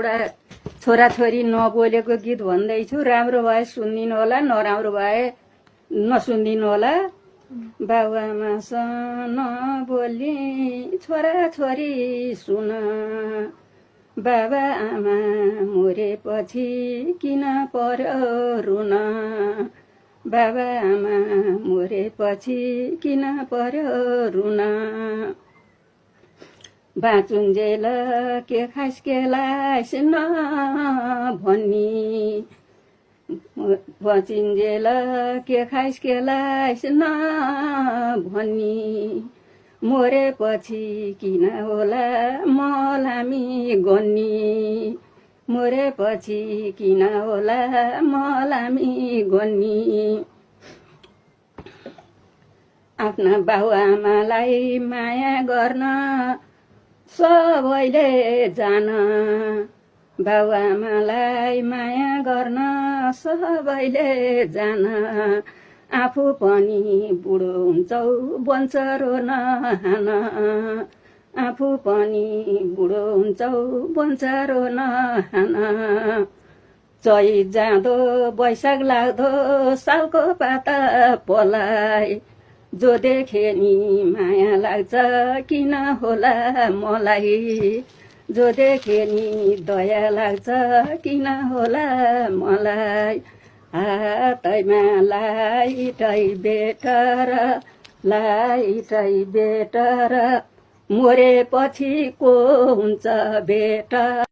एउटा छोराछोरी नबोलेको गीत भन्दैछु। राम्रो भए सुनिदिनु होला, नराम्रो भए नसुनिदिनु होला। बाबुआमासँग नबोली छोराछोरी सुन, बाबाआमा मरेपछि किन पर्यो रुन, बाबाआमा मरेपछि किन पर्यो रुन। बाँचुन्जेल के खाइस के लाइस नभनी, बचिन्जेल के खाइस के लाइस नभनी, मरेपछि किन होला मलामी गन्नी, मरेपछि किन होला मलामी गन्नी। आफ्ना बाबुआमालाई माया गर्न सबैले जान, बाबुआमालाई माया गर्न सबैले जान। आफू पनि बुढो हुन्छौ बन्छ रोन हान, आफू पनि बुढो हुन्छौ बन्छ रोन हान। चैत जाँदो वैशाख लाग्दो सालको पाता पलाइ, जो देखे नि माया लाग्छ किन होला मलाई, जो देखे नि दया लाग्छ किन होला मलाई। हातैमा लाइटै बेटर, लाइटै बेटर, मरेपछि को हुन्छ बेटर।